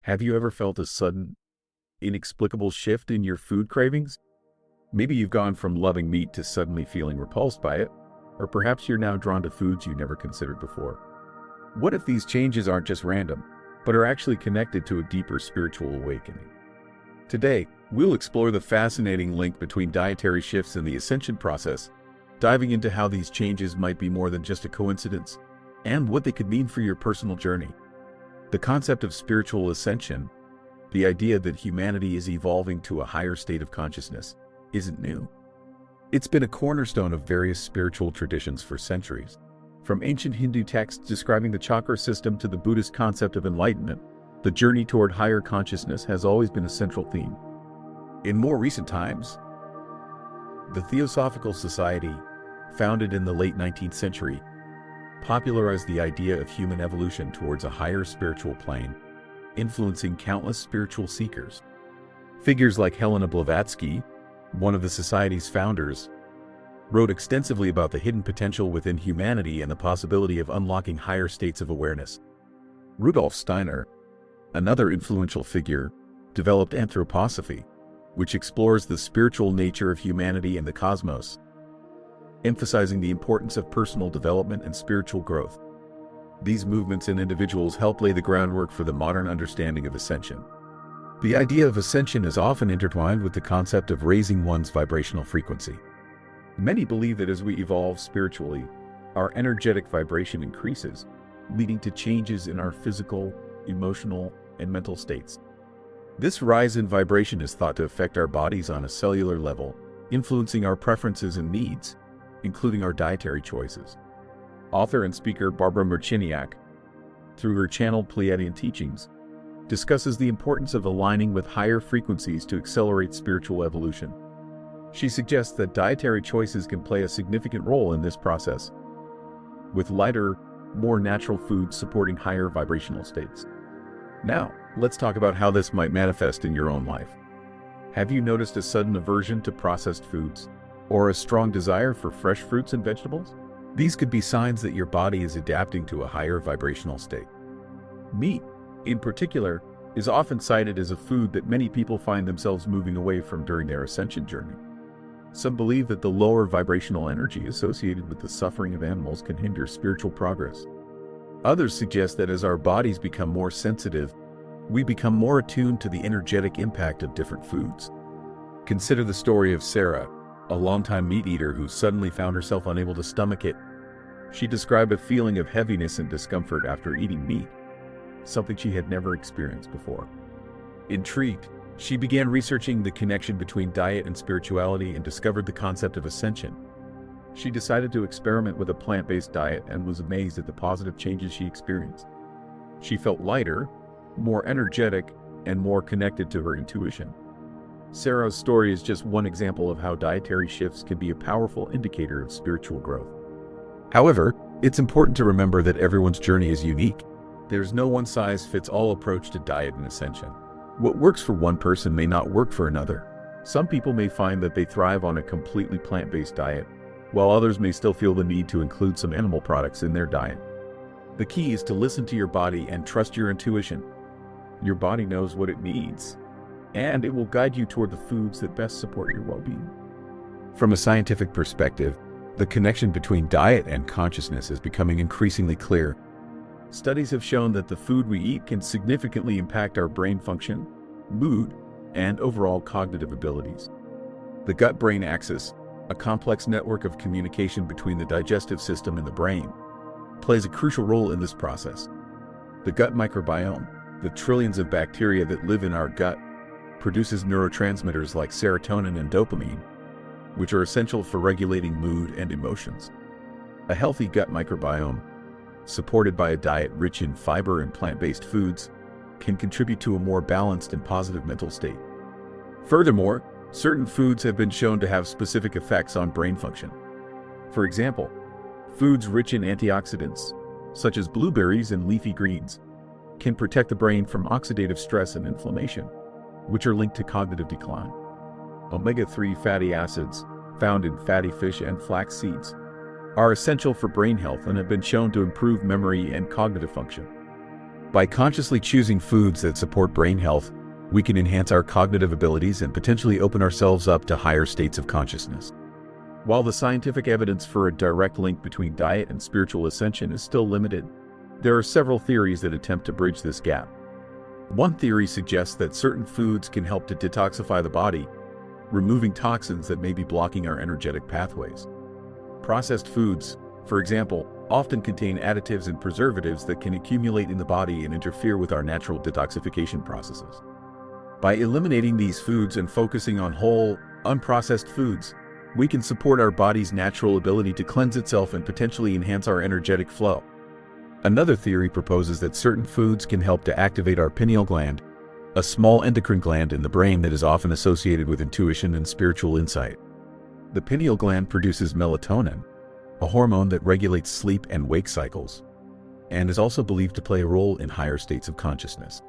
Have you ever felt a sudden, inexplicable shift in your food cravings? Maybe you've gone from loving meat to suddenly feeling repulsed by it, or perhaps you're now drawn to foods you never considered before. What if these changes aren't just random, but are actually connected to a deeper spiritual awakening? Today, we'll explore the fascinating link between dietary shifts and the ascension process, diving into how these changes might be more than just a coincidence, and what they could mean for your personal journey. The concept of spiritual ascension, the idea that humanity is evolving to a higher state of consciousness, isn't new. It's been a cornerstone of various spiritual traditions for centuries. From ancient Hindu texts describing the chakra system to the Buddhist concept of enlightenment, the journey toward higher consciousness has always been a central theme. In more recent times, the Theosophical Society, founded in the late 19th century, popularized the idea of human evolution towards a higher spiritual plane, influencing countless spiritual seekers. Figures like Helena Blavatsky, one of the Society's founders, wrote extensively about the hidden potential within humanity and the possibility of unlocking higher states of awareness. Rudolf Steiner, another influential figure, developed anthroposophy, which explores the spiritual nature of humanity and the cosmos, emphasizing the importance of personal development and spiritual growth. These movements and individuals help lay the groundwork for the modern understanding of ascension. The idea of ascension is often intertwined with the concept of raising one's vibrational frequency. Many believe that as we evolve spiritually, our energetic vibration increases, leading to changes in our physical, emotional, and mental states. This rise in vibration is thought to affect our bodies on a cellular level, influencing our preferences and needs, including our dietary choices. Author and speaker Barbara Marciniak, through her channel Pleiadian Teachings, discusses the importance of aligning with higher frequencies to accelerate spiritual evolution. She suggests that dietary choices can play a significant role in this process, with lighter, more natural foods supporting higher vibrational states. Now, let's talk about how this might manifest in your own life. Have you noticed a sudden aversion to processed foods, or a strong desire for fresh fruits and vegetables? These could be signs that your body is adapting to a higher vibrational state. Meat, in particular, is often cited as a food that many people find themselves moving away from during their ascension journey. Some believe that the lower vibrational energy associated with the suffering of animals can hinder spiritual progress. Others suggest that as our bodies become more sensitive, we become more attuned to the energetic impact of different foods. Consider the story of Sarah, a longtime meat eater who suddenly found herself unable to stomach it. She described a feeling of heaviness and discomfort after eating meat, something she had never experienced before. Intrigued, she began researching the connection between diet and spirituality and discovered the concept of ascension. She decided to experiment with a plant-based diet and was amazed at the positive changes she experienced. She felt lighter, more energetic, and more connected to her intuition. Sarah's story is just one example of how dietary shifts can be a powerful indicator of spiritual growth. However, it's important to remember that everyone's journey is unique. There's no one-size-fits-all approach to diet and ascension. What works for one person may not work for another. Some people may find that they thrive on a completely plant-based diet, while others may still feel the need to include some animal products in their diet. The key is to listen to your body and trust your intuition. Your body knows what it needs, and it will guide you toward the foods that best support your well-being. From a scientific perspective, the connection between diet and consciousness is becoming increasingly clear. Studies have shown that the food we eat can significantly impact our brain function, mood, and overall cognitive abilities. The gut-brain axis, a complex network of communication between the digestive system and the brain, plays a crucial role in this process. The gut microbiome, the trillions of bacteria that live in our gut, produces neurotransmitters like serotonin and dopamine, which are essential for regulating mood and emotions. A healthy gut microbiome, supported by a diet rich in fiber and plant-based foods, can contribute to a more balanced and positive mental state. Furthermore, certain foods have been shown to have specific effects on brain function. For example, foods rich in antioxidants, such as blueberries and leafy greens, can protect the brain from oxidative stress and inflammation, which are linked to cognitive decline. Omega-3 fatty acids, found in fatty fish and flax seeds, are essential for brain health and have been shown to improve memory and cognitive function. By consciously choosing foods that support brain health, we can enhance our cognitive abilities and potentially open ourselves up to higher states of consciousness. While the scientific evidence for a direct link between diet and spiritual ascension is still limited, there are several theories that attempt to bridge this gap. One theory suggests that certain foods can help to detoxify the body, removing toxins that may be blocking our energetic pathways. Processed foods, for example, often contain additives and preservatives that can accumulate in the body and interfere with our natural detoxification processes. By eliminating these foods and focusing on whole, unprocessed foods, we can support our body's natural ability to cleanse itself and potentially enhance our energetic flow. Another theory proposes that certain foods can help to activate our pineal gland, a small endocrine gland in the brain that is often associated with intuition and spiritual insight. The pineal gland produces melatonin, a hormone that regulates sleep and wake cycles, and is also believed to play a role in higher states of consciousness.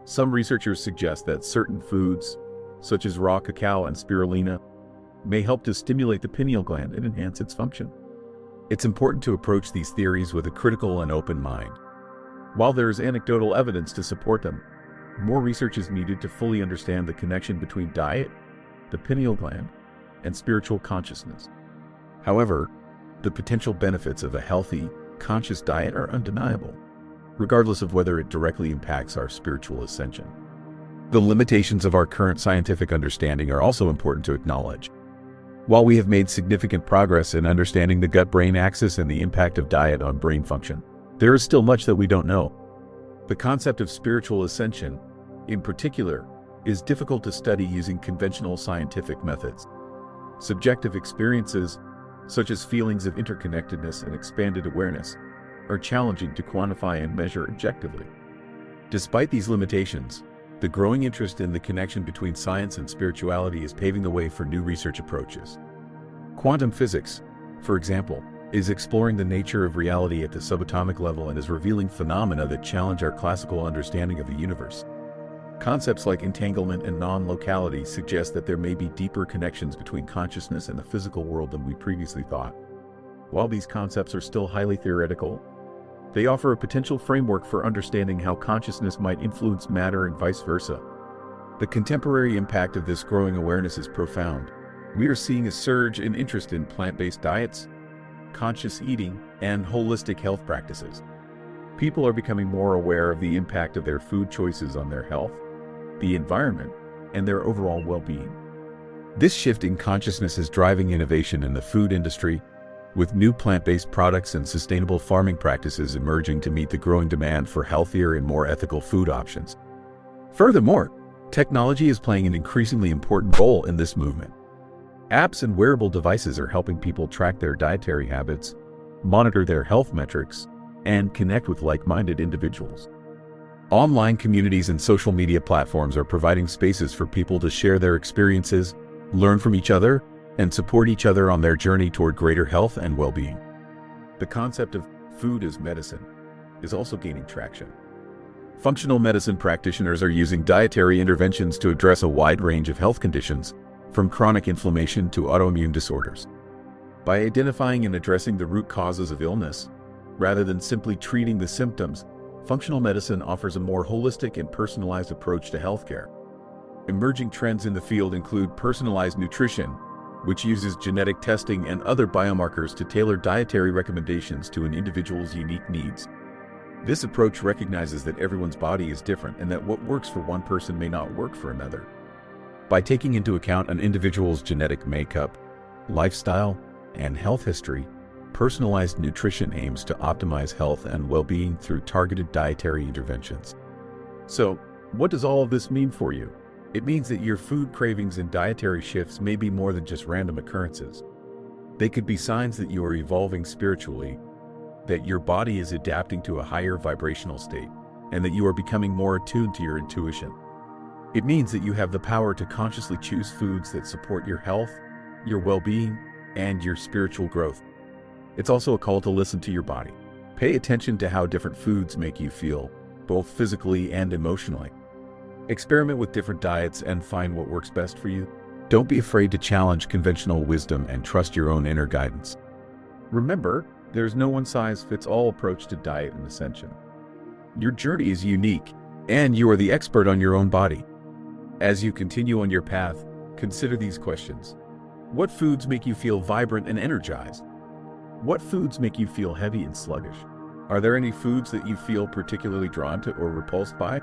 Some researchers suggest that certain foods, such as raw cacao and spirulina, may help to stimulate the pineal gland and enhance its function. It's important to approach these theories with a critical and open mind. While there is anecdotal evidence to support them, more research is needed to fully understand the connection between diet, the pineal gland, and spiritual consciousness. However, the potential benefits of a healthy, conscious diet are undeniable, regardless of whether it directly impacts our spiritual ascension. The limitations of our current scientific understanding are also important to acknowledge. While we have made significant progress in understanding the gut-brain axis and the impact of diet on brain function, there is still much that we don't know. The concept of spiritual ascension, in particular, is difficult to study using conventional scientific methods. Subjective experiences, such as feelings of interconnectedness and expanded awareness, are challenging to quantify and measure objectively. Despite these limitations, the growing interest in the connection between science and spirituality is paving the way for new research approaches. Quantum physics, for example, is exploring the nature of reality at the subatomic level and is revealing phenomena that challenge our classical understanding of the universe. Concepts like entanglement and non-locality suggest that there may be deeper connections between consciousness and the physical world than we previously thought. While these concepts are still highly theoretical, they offer a potential framework for understanding how consciousness might influence matter and vice versa. The contemporary impact of this growing awareness is profound. We are seeing a surge in interest in plant-based diets, conscious eating, and holistic health practices. People are becoming more aware of the impact of their food choices on their health, the environment, and their overall well-being. This shift in consciousness is driving innovation in the food industry, with new plant-based products and sustainable farming practices emerging to meet the growing demand for healthier and more ethical food options. Furthermore, technology is playing an increasingly important role in this movement. Apps and wearable devices are helping people track their dietary habits, monitor their health metrics, and connect with like-minded individuals. Online communities and social media platforms are providing spaces for people to share their experiences, learn from each other, and support each other on their journey toward greater health and well-being. The concept of food as medicine is also gaining traction. Functional medicine practitioners are using dietary interventions to address a wide range of health conditions, from chronic inflammation to autoimmune disorders. By identifying and addressing the root causes of illness, rather than simply treating the symptoms, functional medicine offers a more holistic and personalized approach to healthcare. Emerging trends in the field include personalized nutrition, which uses genetic testing and other biomarkers to tailor dietary recommendations to an individual's unique needs. This approach recognizes that everyone's body is different and that what works for one person may not work for another. By taking into account an individual's genetic makeup, lifestyle, and health history, personalized nutrition aims to optimize health and well-being through targeted dietary interventions. So, what does all of this mean for you? It means that your food cravings and dietary shifts may be more than just random occurrences. They could be signs that you are evolving spiritually, that your body is adapting to a higher vibrational state, and that you are becoming more attuned to your intuition. It means that you have the power to consciously choose foods that support your health, your well-being, and your spiritual growth. It's also a call to listen to your body. Pay attention to how different foods make you feel, both physically and emotionally. Experiment with different diets and find what works best for you. Don't be afraid to challenge conventional wisdom and trust your own inner guidance. Remember, there's no one-size-fits-all approach to diet and ascension. Your journey is unique, and you are the expert on your own body. As you continue on your path, consider these questions. What foods make you feel vibrant and energized? What foods make you feel heavy and sluggish? Are there any foods that you feel particularly drawn to or repulsed by?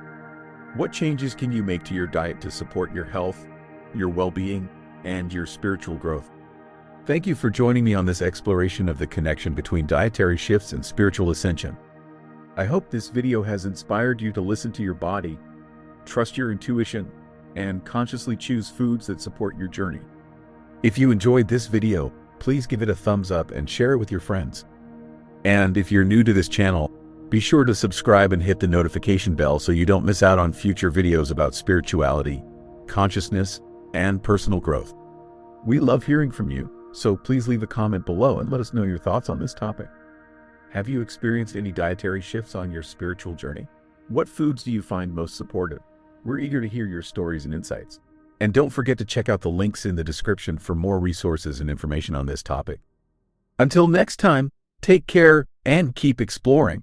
What changes can you make to your diet to support your health, your well-being, and your spiritual growth? Thank you for joining me on this exploration of the connection between dietary shifts and spiritual ascension. I hope this video has inspired you to listen to your body, trust your intuition, and consciously choose foods that support your journey. If you enjoyed this video, please give it a thumbs up and share it with your friends. And if you're new to this channel, be sure to subscribe and hit the notification bell so you don't miss out on future videos about spirituality, consciousness, and personal growth. We love hearing from you, so please leave a comment below and let us know your thoughts on this topic. Have you experienced any dietary shifts on your spiritual journey? What foods do you find most supportive? We're eager to hear your stories and insights. And don't forget to check out the links in the description for more resources and information on this topic. Until next time, take care and keep exploring.